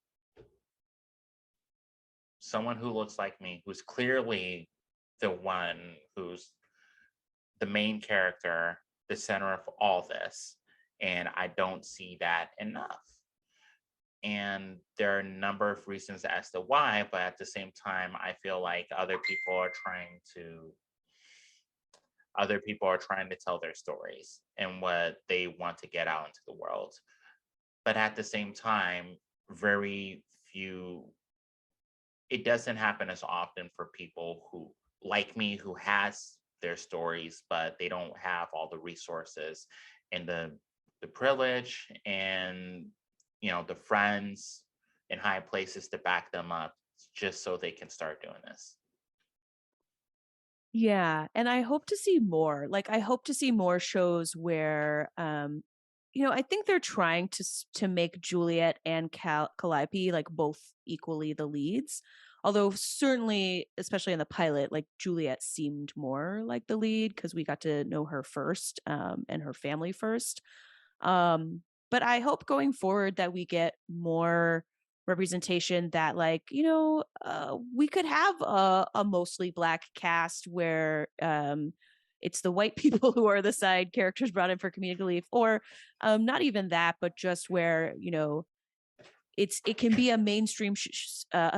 Speaker 2: Someone who looks like me, who's clearly the one who's the main character, the center of all this. And I don't see that enough. And there are a number of reasons as to why, but at the same time, I feel like other people are trying to tell their stories and what they want to get out into the world. But at the same time, very few, it doesn't happen as often for people who, like me, who has their stories, but they don't have all the resources and the privilege and the friends in high places to back them up just so they can start doing this.
Speaker 1: Yeah, and I hope to see more. Like I hope to see more shows where I think they're trying to make Juliet and Calliope like both equally the leads. Although certainly, especially in the pilot, like Juliet seemed more like the lead because we got to know her first, and her family first. But I hope going forward that we get more representation that we could have a mostly black cast where it's the white people who are the side characters brought in for comedic relief, or not even that, but just where it can be a a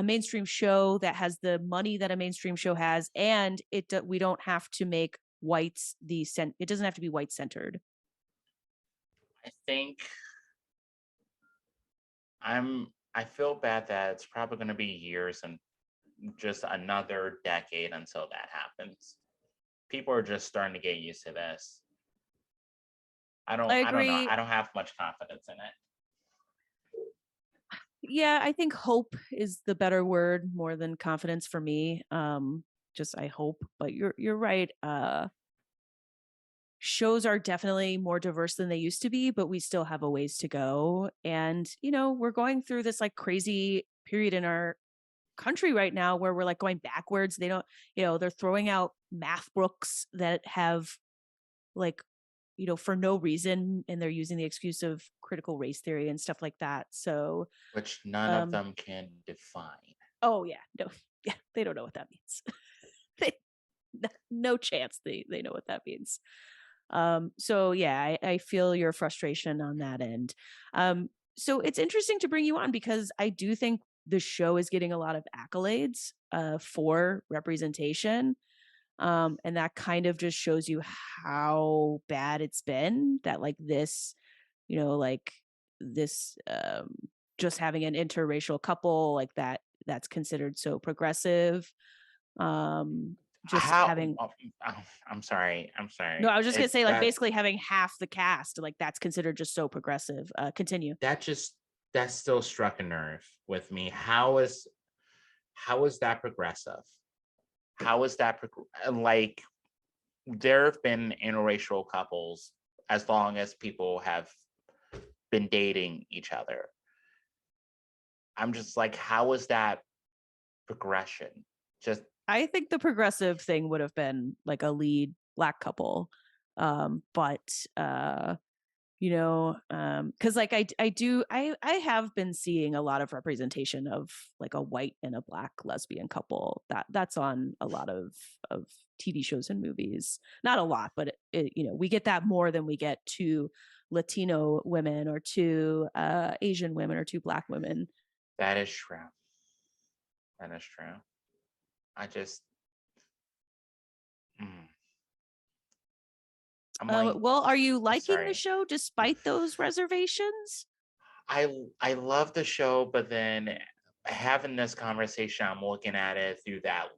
Speaker 1: mainstream show that has the money that a mainstream show has, and we don't have to make whites it doesn't have to be white centered.
Speaker 2: I think I feel bad that it's probably going to be years and just another decade until that happens. People are just starting to get used to this.
Speaker 1: I
Speaker 2: I don't know.
Speaker 1: agree.
Speaker 2: I don't have much confidence in it.
Speaker 1: Yeah, I think hope is the better word more than confidence for me. Just I hope, but you're right. Shows are definitely more diverse than they used to be, but we still have a ways to go. And we're going through this like crazy period in our country right now where we're like going backwards. They don't, they're throwing out math books that have like, for no reason, and they're using the excuse of critical race theory and stuff like that. So,
Speaker 2: which none of them can define.
Speaker 1: Oh yeah, no, yeah, they don't know what that means. they, no chance they know what that means. So yeah, I feel your frustration on that end. So it's interesting to bring you on because I do think the show is getting a lot of accolades for representation. And that kind of just shows you how bad it's been that like this, like this just having an interracial couple like that's considered so progressive. Just
Speaker 2: How?
Speaker 1: having
Speaker 2: I'm sorry.
Speaker 1: No, I was just gonna say like basically having half the cast, like that's considered just so progressive. Continue.
Speaker 2: That still struck a nerve with me. How is that progressive? How is that like there have been interracial couples as long as people have been dating each other. I'm just like, how is that progression? Just
Speaker 1: I think the progressive thing would have been like a lead Black couple. But because like I have been seeing a lot of representation of like a white and a Black lesbian couple that's on a lot of TV shows and movies. Not a lot, but we get that more than we get two Latino women or two Asian women or two Black women.
Speaker 2: That is true. I just I'm like,
Speaker 1: well, are you liking the show despite those reservations?
Speaker 2: I love the show, but then having this conversation, I'm looking at it through that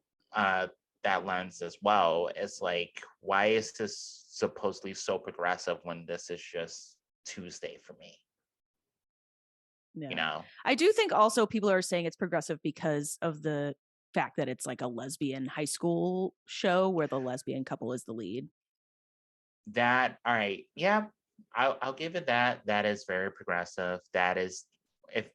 Speaker 2: lens as well. It's like, why is this supposedly so progressive when this is just Tuesday for me?
Speaker 1: Yeah. I do think also people are saying it's progressive because of the fact that it's like a lesbian high school show where the lesbian couple is the lead.
Speaker 2: All right. Yeah, I'll give it that. That is very progressive. That is, if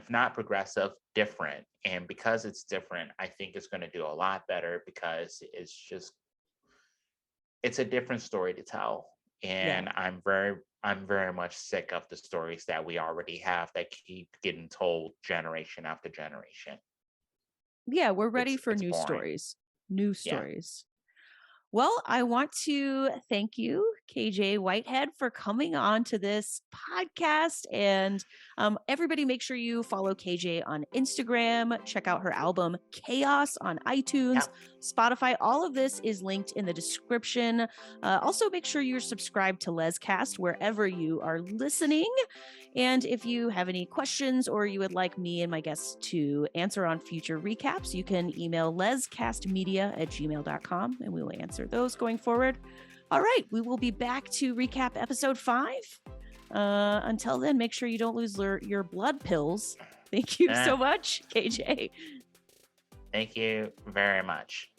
Speaker 2: not progressive, different. And because it's different, I think it's going to do a lot better because it's a different story to tell. And yeah. I'm very much sick of the stories that we already have that keep getting told generation after generation.
Speaker 1: Yeah, we're ready for new stories. New stories. Well, I want to thank you, KJ Whitehead, for coming on to this podcast. And everybody, make sure you follow KJ on Instagram. Check out her album Chaos on iTunes, Spotify. All of this is linked in the description. Also, make sure you're subscribed to LesCast wherever you are listening. And if you have any questions or you would like me and my guests to answer on future recaps, you can email lescastmedia@gmail.com and we will answer those going forward. All right, we will be back to recap episode 5. Until then, make sure you don't lose your blood pills. Thank you so much, KJ.
Speaker 2: Thank you very much.